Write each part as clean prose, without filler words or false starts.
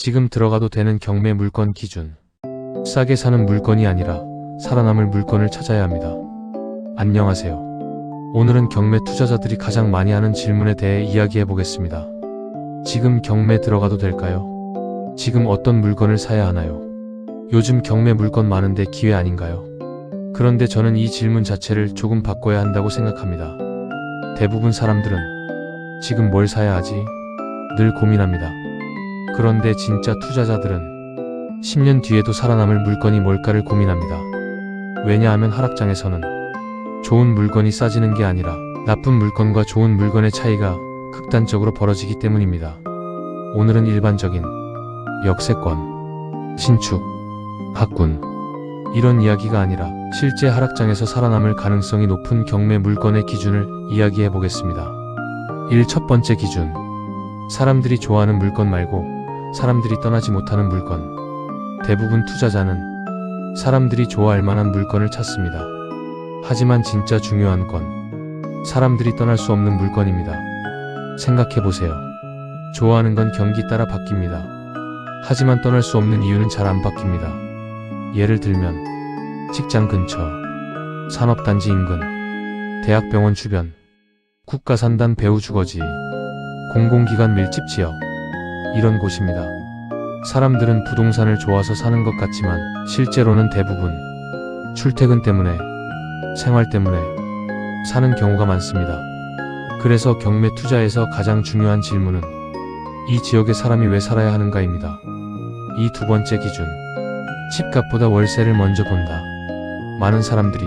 지금 들어가도 되는 경매 물건 기준. 싸게 사는 물건이 아니라 살아남을 물건을 찾아야 합니다. 안녕하세요. 오늘은 경매 투자자들이 가장 많이 하는 질문에 대해 이야기해 보겠습니다. 지금 경매 들어가도 될까요? 지금 어떤 물건을 사야 하나요? 요즘 경매 물건 많은데 기회 아닌가요? 그런데 저는 이 질문 자체를 조금 바꿔야 한다고 생각합니다. 대부분 사람들은 지금 뭘 사야 하지? 늘 고민합니다. 그런데 진짜 투자자들은 10년 뒤에도 살아남을 물건이 뭘까를 고민합니다. 왜냐하면 하락장에서는 좋은 물건이 싸지는 게 아니라 나쁜 물건과 좋은 물건의 차이가 극단적으로 벌어지기 때문입니다. 오늘은 일반적인 역세권, 신축, 가꾼 이런 이야기가 아니라 실제 하락장에서 살아남을 가능성이 높은 경매 물건의 기준을 이야기해 보겠습니다. 첫 번째 기준. 사람들이 좋아하는 물건 말고 사람들이 떠나지 못하는 물건. 대부분 투자자는 사람들이 좋아할 만한 물건을 찾습니다. 하지만 진짜 중요한 건 사람들이 떠날 수 없는 물건입니다. 생각해 보세요. 좋아하는 건 경기 따라 바뀝니다. 하지만 떠날 수 없는 이유는 잘 안 바뀝니다. 예를 들면 직장 근처, 산업단지 인근, 대학병원 주변, 국가산단 배후 주거지, 공공기관 밀집 지역, 이런 곳입니다. 사람들은 부동산을 좋아서 사는 것 같지만 실제로는 대부분 출퇴근 때문에, 생활 때문에 사는 경우가 많습니다. 그래서 경매 투자에서 가장 중요한 질문은 이 지역에 사람이 왜 살아야 하는가입니다. 이 두 번째 기준. 집값보다 월세를 먼저 본다. 많은 사람들이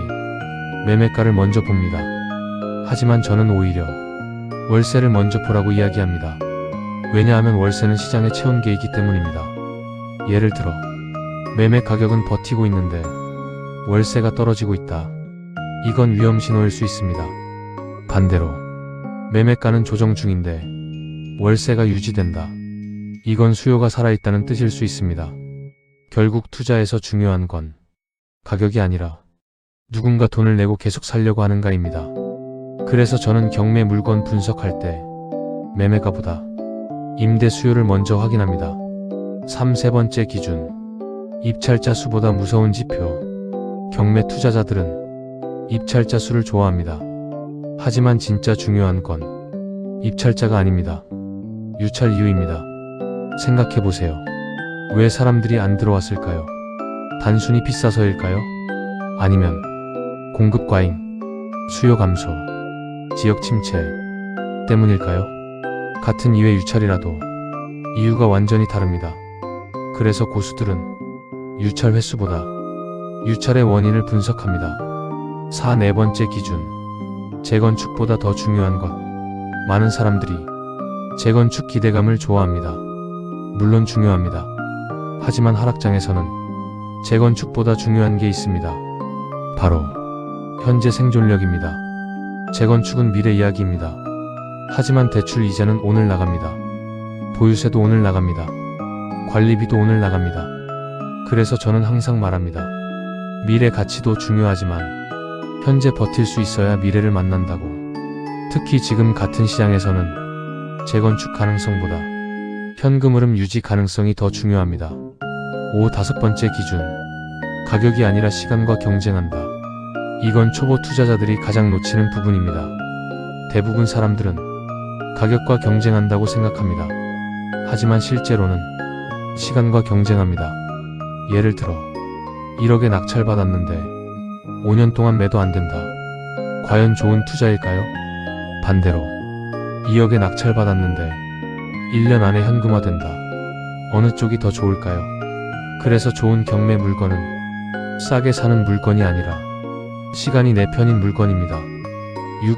매매가를 먼저 봅니다. 하지만 저는 오히려 월세를 먼저 보라고 이야기합니다. 왜냐하면 월세는 시장의 체온계이기 때문입니다. 예를 들어 매매 가격은 버티고 있는데 월세가 떨어지고 있다. 이건 위험 신호일 수 있습니다. 반대로 매매가는 조정 중인데 월세가 유지된다. 이건 수요가 살아있다는 뜻일 수 있습니다. 결국 투자에서 중요한 건 가격이 아니라 누군가 돈을 내고 계속 살려고 하는가입니다. 그래서 저는 경매 물건 분석할 때 매매가보다 임대 수요를 먼저 확인합니다. 세 번째 기준. 입찰자 수보다 무서운 지표. 경매 투자자들은 입찰자 수를 좋아합니다. 하지만 진짜 중요한 건 입찰자가 아닙니다. 유찰 이유입니다. 생각해보세요. 왜 사람들이 안 들어왔을까요? 단순히 비싸서일까요? 아니면 공급 과잉, 수요 감소, 지역 침체 때문일까요? 같은 2회 유찰이라도 이유가 완전히 다릅니다. 그래서 고수들은 유찰 횟수보다 유찰의 원인을 분석합니다. 네 번째 기준. 재건축보다 더 중요한 것. 많은 사람들이 재건축 기대감을 좋아합니다. 물론 중요합니다. 하지만 하락장에서는 재건축보다 중요한 게 있습니다. 바로 현재 생존력입니다. 재건축은 미래 이야기입니다. 하지만 대출 이자는 오늘 나갑니다. 보유세도 오늘 나갑니다. 관리비도 오늘 나갑니다. 그래서 저는 항상 말합니다. 미래 가치도 중요하지만 현재 버틸 수 있어야 미래를 만난다고. 특히 지금 같은 시장에서는 재건축 가능성보다 현금 흐름 유지 가능성이 더 중요합니다. 다섯 번째 기준. 가격이 아니라 시간과 경쟁한다. 이건 초보 투자자들이 가장 놓치는 부분입니다. 대부분 사람들은 가격과 경쟁한다고 생각합니다. 하지만 실제로는 시간과 경쟁합니다. 예를 들어 1억에 낙찰받았는데 5년 동안 매도 안 된다. 과연 좋은 투자일까요? 반대로 2억에 낙찰받았는데 1년 안에 현금화된다. 어느 쪽이 더 좋을까요? 그래서 좋은 경매 물건은 싸게 사는 물건이 아니라 시간이 내 편인 물건입니다.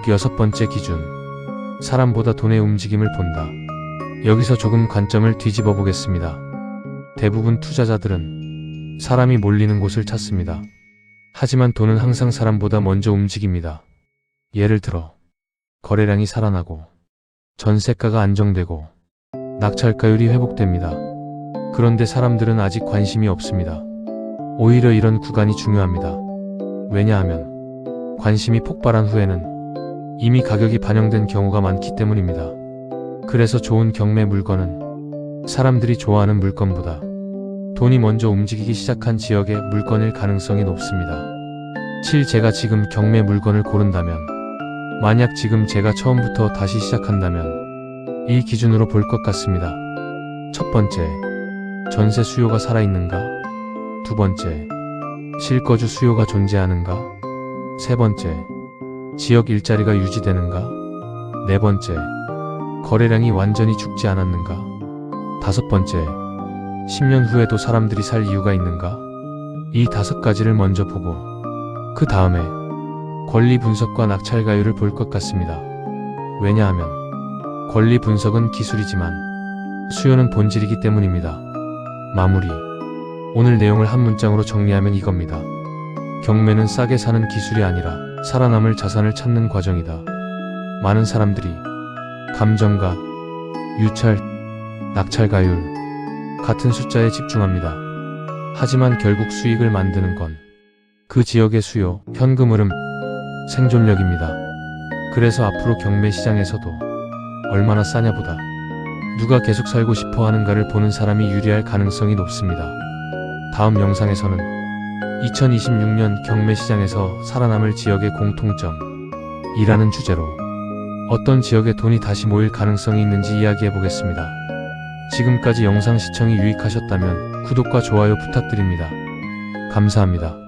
여섯 번째 기준. 사람보다 돈의 움직임을 본다. 여기서 조금 관점을 뒤집어 보겠습니다. 대부분 투자자들은 사람이 몰리는 곳을 찾습니다. 하지만 돈은 항상 사람보다 먼저 움직입니다. 예를 들어 거래량이 살아나고 전세가가 안정되고 낙찰가율이 회복됩니다. 그런데 사람들은 아직 관심이 없습니다. 오히려 이런 구간이 중요합니다. 왜냐하면 관심이 폭발한 후에는 이미 가격이 반영된 경우가 많기 때문입니다. 그래서 좋은 경매 물건은 사람들이 좋아하는 물건보다 돈이 먼저 움직이기 시작한 지역의 물건일 가능성이 높습니다. 7. 제가 지금 경매 물건을 고른다면, 만약 지금 제가 처음부터 다시 시작한다면 이 기준으로 볼 것 같습니다. 첫 번째, 전세 수요가 살아있는가? 두 번째, 실거주 수요가 존재하는가? 세 번째, 지역 일자리가 유지되는가? 네 번째, 거래량이 완전히 죽지 않았는가? 다섯 번째, 10년 후에도 사람들이 살 이유가 있는가? 이 5가지를 먼저 보고 그 다음에 권리 분석과 낙찰가율을 볼 것 같습니다. 왜냐하면 권리 분석은 기술이지만 수요는 본질이기 때문입니다. 마무리. 오늘 내용을 한 문장으로 정리하면 이겁니다. 경매는 싸게 사는 기술이 아니라 살아남을 자산을 찾는 과정이다. 많은 사람들이 감정가, 유찰, 낙찰가율 같은 숫자에 집중합니다. 하지만 결국 수익을 만드는 건 그 지역의 수요, 현금 흐름, 생존력입니다. 그래서 앞으로 경매 시장에서도 얼마나 싸냐보다 누가 계속 살고 싶어 하는가를 보는 사람이 유리할 가능성이 높습니다. 다음 영상에서는 2026년 경매 시장에서 살아남을 지역의 공통점이라는 주제로 어떤 지역에 돈이 다시 모일 가능성이 있는지 이야기해 보겠습니다. 지금까지 영상 시청이 유익하셨다면 구독과 좋아요 부탁드립니다. 감사합니다.